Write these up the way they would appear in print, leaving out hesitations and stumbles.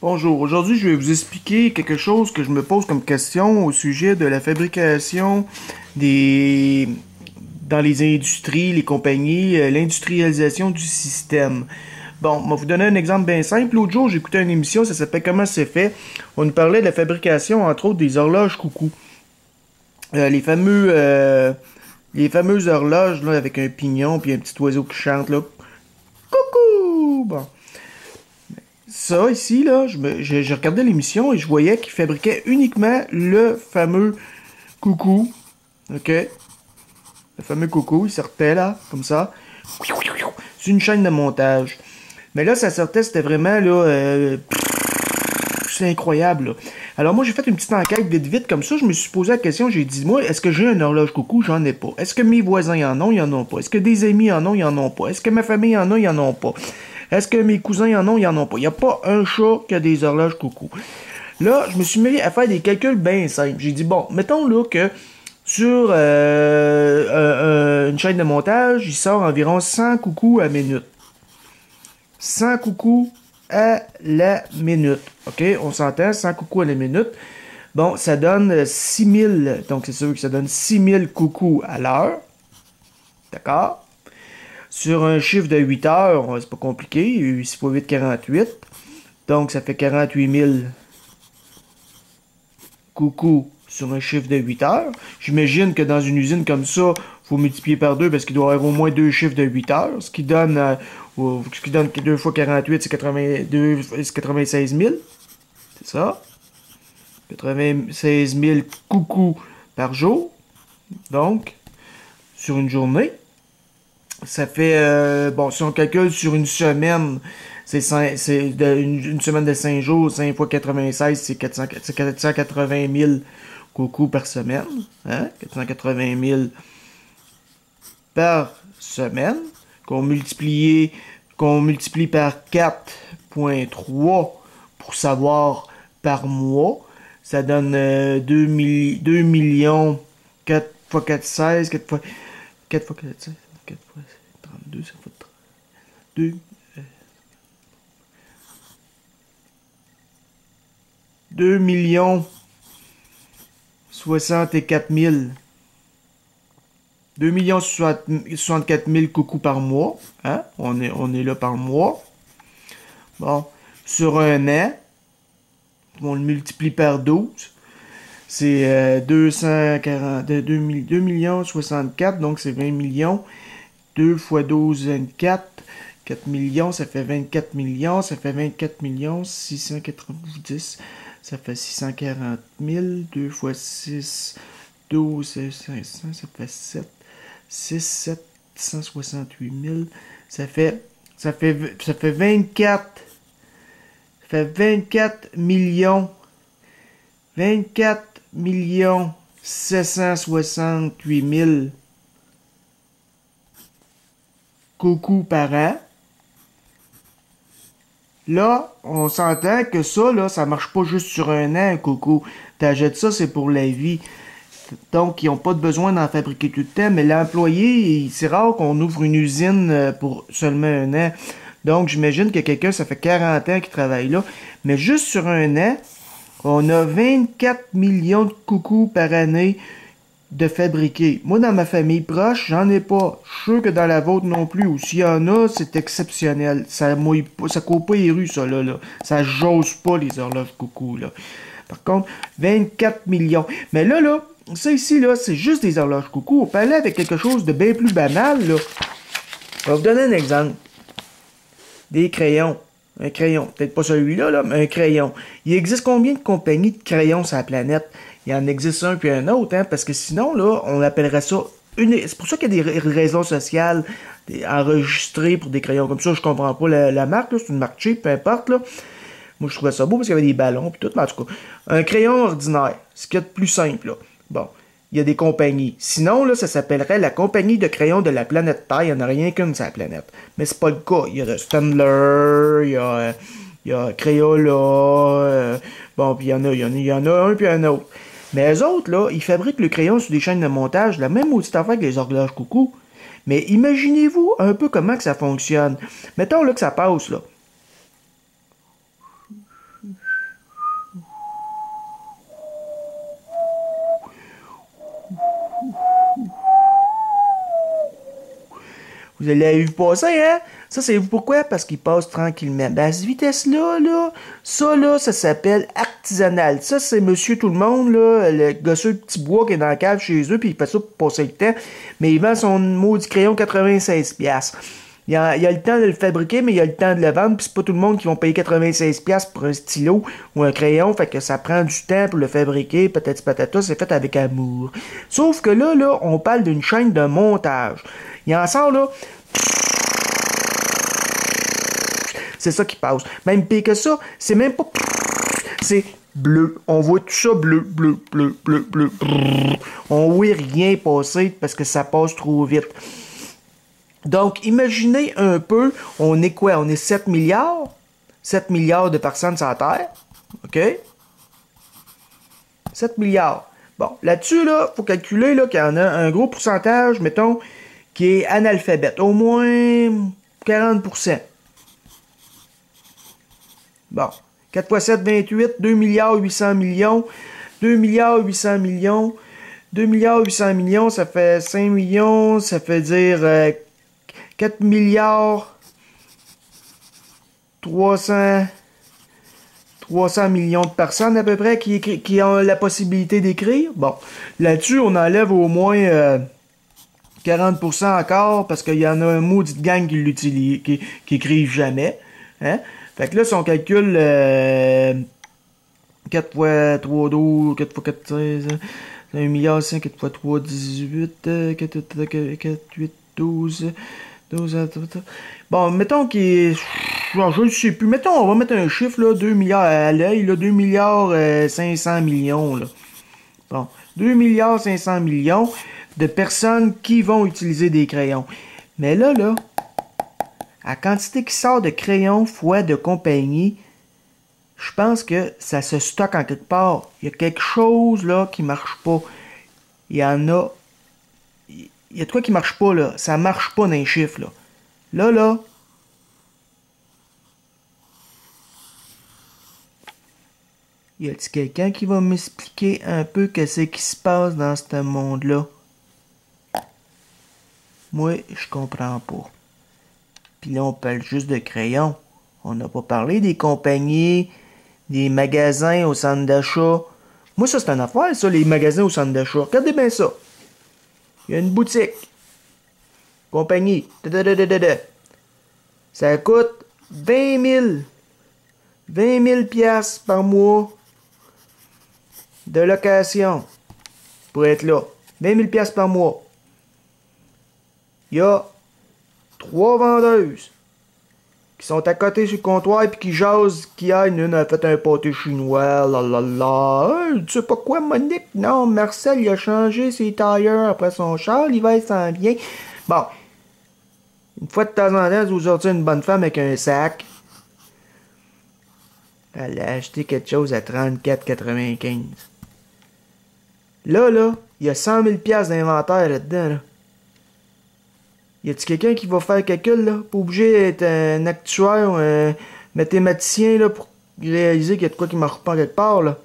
Bonjour, aujourd'hui je vais vous expliquer quelque chose que je me pose comme question au sujet de la fabrication des dans les industries, les compagnies, l'industrialisation du système. Bon, je vais vous donner un exemple bien simple. L'autre jour, j'ai écouté une émission, ça s'appelle Comment c'est fait. On nous parlait de la fabrication, entre autres, des horloges coucou. Les fameuses horloges là, avec un pignon puis un petit oiseau qui chante là. Coucou! Bon. Ça, ici, là, je regardais l'émission et je voyais qu'ils fabriquaient uniquement le fameux coucou. OK? Le fameux coucou, il sortait là, comme ça. C'est une chaîne de montage. Mais là, ça sortait, c'était vraiment, là, c'est incroyable, là. Alors moi, j'ai fait une petite enquête vite vite, comme ça, je me suis posé la question, j'ai dit, moi, est-ce que j'ai une horloge coucou? J'en ai pas. Est-ce que mes voisins en ont? Ils en ont pas. Est-ce que des amis en ont? Ils en ont pas. Est-ce que ma famille en a? Ils en ont pas. Est-ce que mes cousins en ont? Ils en ont pas. Il n'y a pas un chat qui a des horloges coucou. Là, je me suis mis à faire des calculs bien simples. J'ai dit, bon, mettons là que sur une chaîne de montage, il sort environ 100 coucous à minute. 100 coucous à la minute. OK? On s'entend, 100 coucous à la minute. Bon, ça donne 6000. Donc, c'est sûr que ça donne 6000 coucous à l'heure. D'accord? Sur un chiffre de 8 heures, c'est pas compliqué. 6 x 8, 48. Donc, ça fait 48 000 coucous sur un chiffre de 8 heures. J'imagine que dans une usine comme ça, il faut multiplier par 2 parce qu'il doit y avoir au moins 2 chiffres de 8 heures. Ce qui donne 2 fois 48, c'est 96 000. C'est ça. 96 000 coucous par jour. Donc, sur une journée. Ça fait, bon, si on calcule sur une semaine, c'est une semaine de 5 jours, 5 fois 96, c'est 480 000 coucous par semaine. Hein? 480 000 par semaine, qu'on multiplie par 4,3 pour savoir par mois. Ça donne 2 millions, 4 fois 4, 16, 4 fois 4, 16. 4 fois 32, ça fait 2. 2 millions 64 000. 2 millions 64 000 coucous par mois. Hein? On est là par mois. Bon. Sur un an, on le multiplie par 12. C'est 2 millions 64, donc c'est 20 millions. 2 fois 12, 24. 4 millions, ça fait 24 millions. Ça fait 24 millions, 690. Ça fait 640 000. 2 fois 6, 12, 500. Ça fait 7. 6, 768 000. Ça fait 24. Ça fait 24 millions. 24 millions 768 000 coucous par an. Là, on s'entend que ça, là, ça marche pas juste sur un an, un coucou. T'achètes ça, c'est pour la vie. Donc, ils n'ont pas besoin d'en fabriquer tout le temps, mais l'employé, c'est rare qu'on ouvre une usine pour seulement un an. Donc, j'imagine que quelqu'un, ça fait 40 ans qu'il travaille là. Mais juste sur un an, on a 24 millions de coucous par année de fabriquer. Moi, dans ma famille proche, j'en ai pas. Je suis sûr que dans la vôtre non plus. Ou s'il y en a, c'est exceptionnel. Ça mouille pas, ça court pas les rues, ça, là. Ça jose pas, les horloges coucou, là. Par contre, 24 millions. Mais là, ça ici, là, c'est juste des horloges coucou. On peut aller avec quelque chose de bien plus banal, là. Je vais vous donner un exemple. Des crayons. Un crayon. Peut-être pas celui-là, là, mais un crayon. Il existe combien de compagnies de crayons sur la planète? Il y en existe un puis un autre, hein, parce que sinon, là, on appellerait ça c'est pour ça qu'il y a des raisons sociales enregistrées pour des crayons comme ça. Je comprends pas la marque, là, c'est une marque cheap, peu importe, là. Moi, je trouvais ça beau parce qu'il y avait des ballons puis tout, mais en tout cas, un crayon ordinaire, ce qu'il y a de plus simple, là. Bon, il y a des compagnies. Sinon, là, ça s'appellerait la compagnie de crayons de la planète Terre. Il n'y en a rien qu'une sur la planète. Mais c'est pas le cas. Il y a Staedtler, il y a Crayola, bon, puis il y en a un puis un autre. Mais eux autres, là, ils fabriquent le crayon sur des chaînes de montage, la même petite affaire que les horloges coucou. Mais imaginez-vous un peu comment que ça fonctionne. Mettons là que ça passe, là. Vous allez vu passer, hein? Ça, c'est pourquoi? Parce qu'il passe tranquillement. Ben, à cette vitesse-là, ça s'appelle artisanal. Ça, c'est monsieur tout le monde, là, le gosseux de petit bois qui est dans la cave chez eux, puis il fait ça pour passer le temps. Mais il vend son maudit crayon 96$. Il a le temps de le fabriquer, mais il a le temps de le vendre, puis c'est pas tout le monde qui va payer 96$ pour un stylo ou un crayon, fait que ça prend du temps pour le fabriquer, peut-être patata, c'est fait avec amour. Sauf que là, on parle d'une chaîne de montage. Il en sort, là, c'est ça qui passe. Même pire que ça, c'est même pas, c'est bleu. On voit tout ça bleu, bleu, bleu, bleu, bleu. On voit rien passer parce que ça passe trop vite. Donc, imaginez un peu, on est quoi? On est 7 milliards? 7 milliards de personnes sur la Terre. OK? 7 milliards. Bon, là-dessus, là, faut calculer là, qu'il y en a un gros pourcentage, mettons, qui est analphabète. Au moins 40%. Bon. 4 x 7, 28. 2 milliards 800 millions. 2 milliards 800 millions. 2 milliards 800 millions, ça fait 5 millions. Ça fait dire 4 milliards 300 millions de personnes à peu près qui ont la possibilité d'écrire. Bon, là-dessus, on enlève au moins 40% encore parce qu'il y en a un maudit gang qui l'utilise, qui écrivent jamais. Hein? Fait que là, si on calcule 4 x 3, 12, 4 x 4, 16, 1 milliard 5, 4 x 3, 18, 4, 8, 12... Bon, mettons qu'il est... je ne sais plus. Mettons, on va mettre un chiffre, là, 2 milliards à l'œil, là, 2 milliards 500 millions, là. Bon, 2 milliards 500 millions de personnes qui vont utiliser des crayons. Mais là, la quantité qui sort de crayons fois de compagnie, je pense que ça se stocke en quelque part. Il y a quelque chose, là, qui marche pas. Il y en a... Il y a de quoi qui marche pas, là. Ça marche pas dans les chiffres, là. Là. Y a-t-il quelqu'un qui va m'expliquer un peu qu'est-ce qui se passe dans ce monde-là? Moi, je comprends pas. Puis là, on parle juste de crayons. On n'a pas parlé des compagnies, des magasins au centre d'achat. Moi, ça, c'est une affaire, ça, les magasins au centre d'achat. Regardez bien ça. Il y a une boutique. Compagnie. Ça coûte 20 000. 20 000 piastres par mois de location pour être là. 20 000 piastres par mois. Il y a 3 vendeuses qui sont à côté sur le comptoir et qui jasent, qui aillent. Une a fait un pâté chinois, tu sais pas quoi, Monique? Non, Marcel, il a changé ses tailleurs après son char, l'hiver s'en vient. Bon. Une fois de temps en temps, vous sortez une bonne femme avec un sac. Elle a acheté quelque chose à 34,95. Là, il y a 100 000 piastres d'inventaire là-dedans, là. Y a-t-il quelqu'un qui va faire le calcul, là? Pas obligé d'être un actuaire ou un mathématicien, là, pour réaliser qu'il y a de quoi qui marche pas quelque part, là.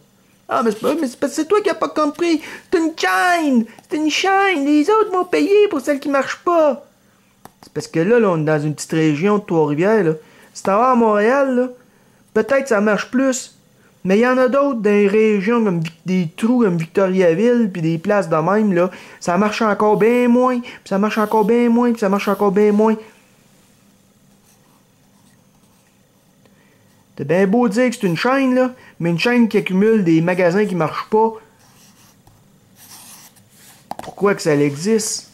Ah, mais c'est toi qui as pas compris. C'est une chaîne! C'est une chaîne! Les autres vont payer pour celle qui marche pas. C'est parce que là, on est dans une petite région de Trois-Rivières, là. Si t'en vas à Montréal, là, peut-être ça marche plus. Mais il y en a d'autres dans les régions comme des trous comme Victoriaville, puis des places de même, là. Ça marche encore bien moins, puis ça marche encore bien moins, puis ça marche encore bien moins. T'as bien beau dire que c'est une chaîne, là, mais une chaîne qui accumule des magasins qui marchent pas. Pourquoi que ça existe?